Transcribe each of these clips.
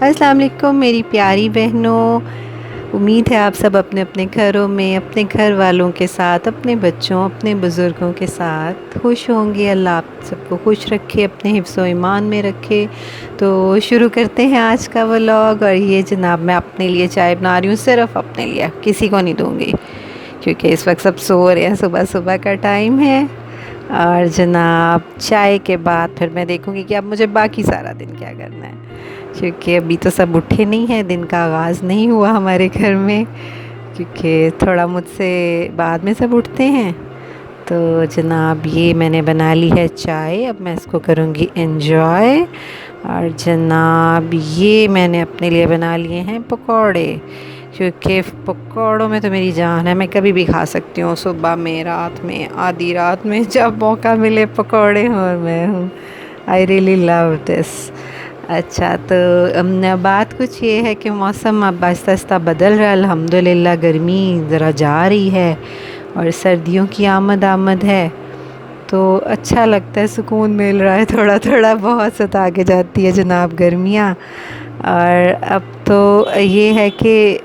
अस्सलाम वालेकुम मेरी प्यारी बहनों। उम्मीद है आप सब अपने अपने घरों में अपने घर वालों के साथ, अपने बच्चों, अपने बुज़ुर्गों के साथ खुश होंगे। अल्लाह आप सबको खुश रखे, अपने हिफ्ज़ व ईमान में रखे। तो शुरू करते हैं आज का व्लॉग। और ये जनाब मैं अपने लिए चाय बना रही हूँ, सिर्फ़ अपने लिए, किसी को नहीं दूँगी क्योंकि इस वक्त सब सो रहे हैं, सुबह सुबह का टाइम है। और जनाब चाय के बाद फिर मैं देखूँगी कि अब मुझे बाकी सारा दिन क्या करना है, क्योंकि अभी तो सब उठे नहीं हैं, दिन का आगाज़ नहीं हुआ हमारे घर में, क्योंकि थोड़ा मुझसे बाद में सब उठते हैं। तो जनाब ये मैंने बना ली है चाय, अब मैं इसको करूँगी एंजॉय। और जनाब ये मैंने अपने लिए बना लिए हैं पकौड़े, क्योंकि पकौड़ों में तो मेरी जान है, मैं कभी भी खा सकती हूँ, सुबह में, रात में, आधी रात में, जब मौका मिले पकौड़े और मैं हूँ। I really love this. अच्छा तो बात कुछ ये है कि मौसम अब आहिस्ता आहिस्ता बदल रहा है, अल्हम्दुलिल्लाह गर्मी ज़रा जा रही है और सर्दियों की आमद है, तो अच्छा लगता है, सुकून मिल रहा है थोड़ा थोड़ा। बहुत सता के जाती है जनाब गर्मियाँ। और अब तो ये है कि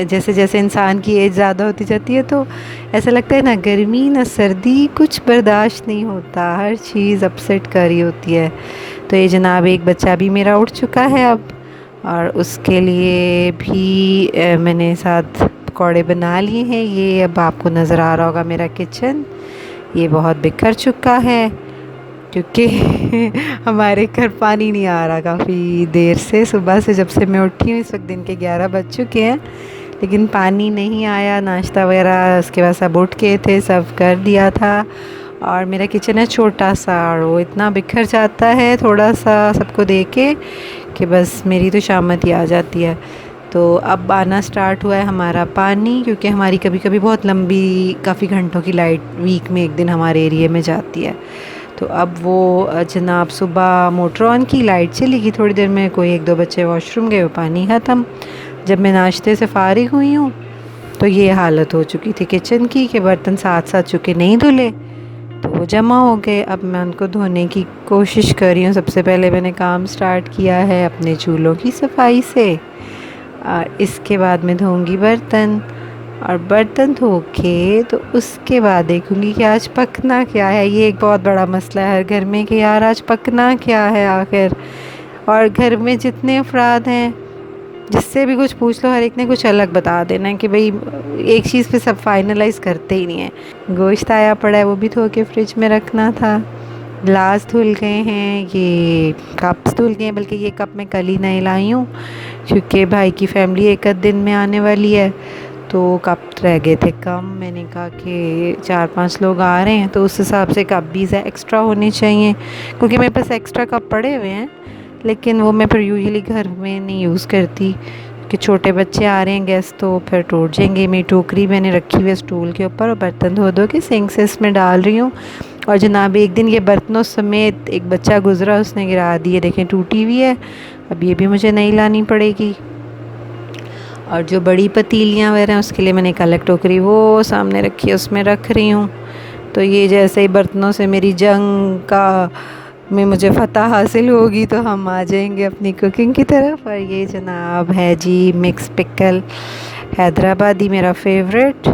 जैसे जैसे इंसान की एज ज़्यादा होती जाती है तो ऐसा लगता है ना गर्मी ना सर्दी कुछ बर्दाश्त नहीं होता, हर चीज़ अपसेट कर रही होती है। तो ये जनाब एक बच्चा भी मेरा उठ चुका है अब, और उसके लिए भी मैंने साथ पकौड़े बना लिए हैं। ये अब आपको नज़र आ रहा होगा मेरा किचन, ये बहुत बिखर चुका है क्योंकि हमारे घर पानी नहीं आ रहा काफ़ी देर से, सुबह से जब से मैं उठी हूँ। इस वक्त दिन के 11 बज चुके हैं लेकिन पानी नहीं आया। नाश्ता वगैरह उसके बाद सब उठ के थे, सब कर दिया था। और मेरा किचन है छोटा सा और वो इतना बिखर जाता है थोड़ा सा सबको दे के कि बस मेरी तो शामत ही आ जाती है। तो अब आना स्टार्ट हुआ है हमारा पानी, क्योंकि हमारी कभी कभी बहुत लंबी काफ़ी घंटों की लाइट वीक में एक दिन हमारे एरिया में जाती है। तो अब वो जनाब सुबह मोटर ऑन की, लाइट चली गई, थोड़ी देर में कोई एक दो बच्चे वॉशरूम गए, वो पानी ख़त्म। जब मैं नाश्ते से फ़ारिग हुई हूँ तो ये हालत हो चुकी थी किचन की कि बर्तन साथ साथ चुके नहीं धुले तो वो जमा हो गए। अब मैं उनको धोने की कोशिश कर रही हूँ। सबसे पहले मैंने काम स्टार्ट किया है अपने चूल्हों की सफाई से, और इसके बाद मैं धोऊंगी बर्तन, और बर्तन धो के तो उसके बाद देखूंगी कि आज पकना क्या है। ये एक बहुत बड़ा मसला है हर घर में कि यार आज पकना क्या है आखिर। और घर में जितने अफराद हैं जिससे भी कुछ पूछ लो, हर एक ने कुछ अलग बता देना है कि भाई एक चीज़ पे सब फाइनलाइज करते ही नहीं है। गोश्त आया पड़ा है, वो भी धो के फ्रिज में रखना था। गिलास धुल गए हैं, ये कप्स धुल गए हैं, बल्कि ये कप मैं कल ही नहीं लाई हूँ क्योंकि भाई की फैमिली एक आध दिन में आने वाली है, तो कप रह गए थे कम। मैंने कहा कि 4-5 लोग आ रहे हैं तो उस हिसाब से कप भी एक्स्ट्रा होने चाहिए, क्योंकि मेरे पास एक्स्ट्रा कप पड़े हुए हैं लेकिन वो मैं फिर यूजुअली घर में नहीं यूज़ करती कि छोटे बच्चे आ रहे हैं गेस्ट तो फिर टूट जाएंगे। मेरी टोकरी मैंने रखी हुई है स्टूल के ऊपर और बर्तन धो धो के सिंक से इसमें डाल रही हूँ। और जनाब एक दिन ये बर्तनों समेत एक बच्चा गुजरा, उसने गिरा दिए, देखें टूटी हुई है। अब ये भी मुझे नहीं लानी पड़ेगी। और जो बड़ी पतीलियाँ वगैरह हैं उसके लिए मैंने एक अलग टोकरी वो सामने रखी है, उसमें रख रही हूँ। तो ये जैसे ही बर्तनों से मेरी जंग का में मुझे फ़तह हासिल होगी तो हम आ जाएंगे अपनी कुकिंग की तरफ। और ये जनाब है जी मिक्स पिकल हैदराबादी, मेरा फेवरेट।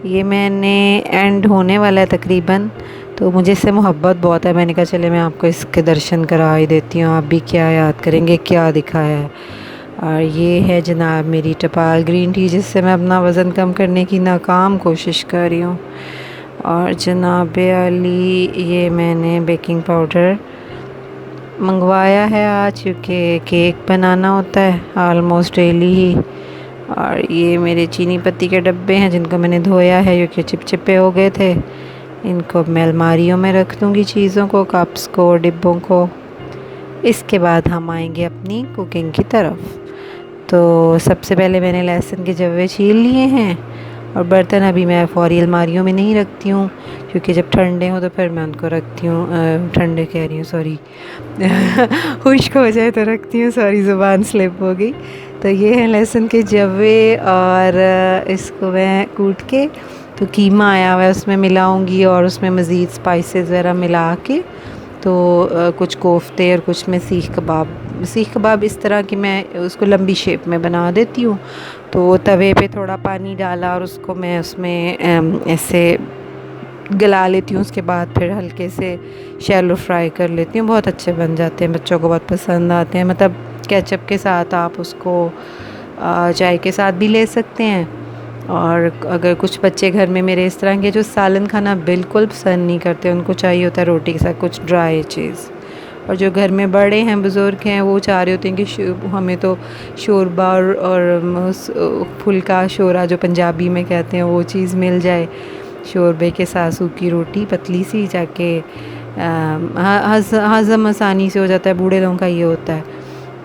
ये मैंने एंड होने वाला है तकरीबन, तो मुझे इससे मोहब्बत बहुत है। मैंने कहा चले मैं आपको इसके दर्शन करा ही देती हूँ, आप भी क्या याद करेंगे क्या दिखा है। और ये है जनाब मेरी टपाल ग्रीन टी, जिससे मैं अपना वज़न कम करने की नाकाम कोशिश कर रही हूँ। और जनाब अली ये मैंने बेकिंग पाउडर मंगवाया है आज, क्योंकि केक बनाना होता है आलमोस्ट डेली ही। और ये मेरे चीनी पत्ती के डब्बे हैं जिनको मैंने धोया है क्योंकि चिपचिपे हो गए थे। इनको मैं अलमारियों में रख दूँगी, चीज़ों को, कप्स को, डिब्बों को। इसके बाद हम आएंगे अपनी कुकिंग की तरफ। तो सबसे पहले मैंने लहसुन के जवे छील लिए हैं, और बर्तन अभी मैं फौरी अलमारियों में नहीं रखती हूँ क्योंकि जब ठंडे हों तो फिर मैं उनको रखती हूँ, ठंडे कह रही हूँ सॉरी खुश्क हो जाए तो रखती हूँ, सॉरी ज़ुबान स्लिप हो गई। तो ये है लहसुन के जवे, और इसको मैं कूट के तो कीमा आया हुआ है उसमें मिलाऊंगी, और उसमें मज़ीद स्पाइसेस वगैरह मिला के तो कुछ कोफ्ते और कुछ मैं सीख कबाब सीख कबाब इस तरह कि मैं उसको लंबी शेप में बना देती हूँ। तो तवे पे थोड़ा पानी डाला और उसको मैं उसमें ऐसे गला लेती हूँ। उसके बाद फिर हल्के से शैलो फ्राई कर लेती हूँ। बहुत अच्छे बन जाते हैं, बच्चों को बहुत पसंद आते हैं। मतलब केचप के साथ आप उसको चाय के साथ भी ले सकते हैं। और अगर कुछ बच्चे घर में मेरे इस तरह के जो सालन खाना बिल्कुल पसंद नहीं करते, उनको चाहिए होता है रोटी के साथ कुछ ड्राई चीज़। और जो घर में बड़े हैं, बुज़ुर्ग हैं, वो चाह रहे होते हैं कि हमें तो शोरबा और फुल्का शोरा जो पंजाबी में कहते हैं वो चीज़ मिल जाए। शोरबे के साथ सूखी रोटी पतली सी, जाके हज़म आसानी से हो जाता है। बूढ़े लोगों का ये होता है।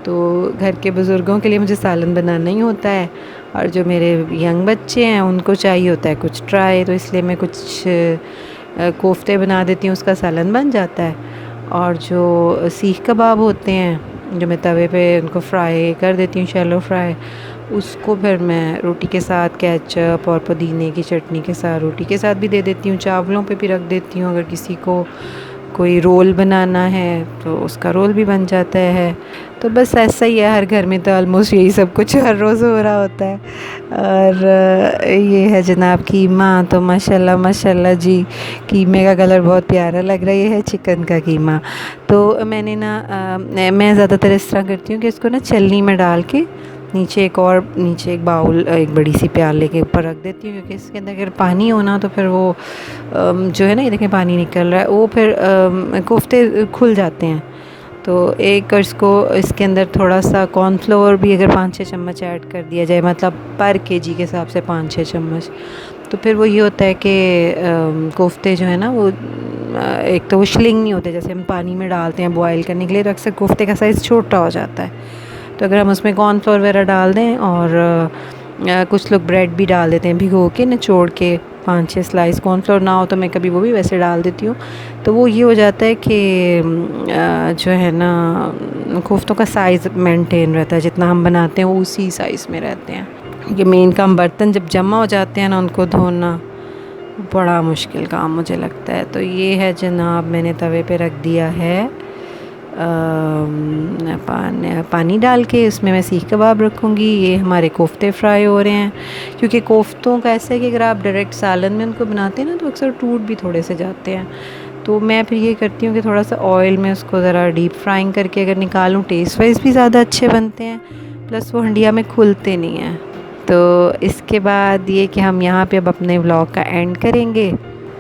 तो घर के बुज़ुर्गों के लिए मुझे सालन बनाना ही होता है। और जो मेरे यंग बच्चे हैं उनको चाहिए होता है कुछ ड्राई, तो इसलिए मैं कुछ कोफ्ते बना देती हूँ, उसका सालन बन जाता है। और जो सीख कबाब होते हैं जो मैं तवे पे उनको फ्राई कर देती हूँ, शैलो फ्राई, उसको फिर मैं रोटी के साथ केचप और पुदीने की चटनी के साथ रोटी के साथ भी दे देती हूँ। चावलों पे भी रख देती हूँ। अगर किसी को कोई रोल बनाना है तो उसका रोल भी बन जाता है। तो बस ऐसा ही है, हर घर में तो ऑलमोस्ट यही सब कुछ हर रोज़ हो रहा होता है। और ये है जनाब कीमा। तो माशाल्लाह माशाल्लाह जी, कीमे का कलर बहुत प्यारा लग रहा है। ये है चिकन का कीमा। तो मैंने ना मैं ज़्यादातर इस तरह करती हूँ कि इसको ना छलनी में डाल के नीचे एक बाउल, एक बड़ी सी प्याले के ऊपर रख देती हूँ, क्योंकि इसके अंदर अगर पानी हो ना तो फिर वो जो है ना, ये देखें पानी निकल रहा है, वो फिर कोफ्ते खुल जाते हैं। तो एक इसको इसके अंदर थोड़ा सा कॉर्नफ्लोर भी अगर 5-6 चम्मच ऐड कर दिया जाए, मतलब पर केजी के हिसाब से 5-6 चम्मच, तो फिर वो ये होता है कि कोफ्ते जो है ना वो एक तो वो शिलिंग नहीं होते। जैसे हम पानी में डालते हैं बॉयल करने के लिए, तो अक्सर कोफ्ते का साइज़ छोटा हो जाता है। तो अगर हम उसमें कॉर्नफ्लोर वगैरह डाल दें, और कुछ लोग ब्रेड भी डाल देते हैं भिगो के निचोड़ के, 5-6 स्लाइस। कॉर्नफ्लोर ना हो तो मैं कभी वो भी वैसे डाल देती हूँ। तो वो ये हो जाता है कि जो है ना कोफ्तों का साइज़ मेंटेन रहता है, जितना हम बनाते हैं वो उसी साइज़ में रहते हैं। ये मेन काम, बर्तन जब जमा हो जाते हैं ना उनको धोना बड़ा मुश्किल काम मुझे लगता है। तो ये है जनाब, मैंने तवे पे रख दिया है पानी डाल के, इसमें मैं सीख कबाब रखूँगी। ये हमारे कोफ्ते फ्राई हो रहे हैं। क्योंकि कोफ्तों का ऐसा है कि अगर आप डायरेक्ट सालन में उनको बनाते हैं ना तो अक्सर टूट भी थोड़े से जाते हैं। तो मैं फिर ये करती हूँ कि थोड़ा सा ऑयल में उसको ज़रा डीप फ्राइंग करके अगर निकालूँ, टेस्ट वाइज भी ज़्यादा अच्छे बनते हैं, प्लस वो हंडिया में खुलते नहीं हैं। तो इसके बाद ये कि हम यहाँ पे अब अपने व्लॉग का एंड करेंगे।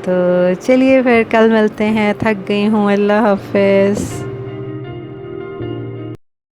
तो चलिए फिर कल मिलते हैं। थक गई हूँ, अल्लाह हाफ़िज़।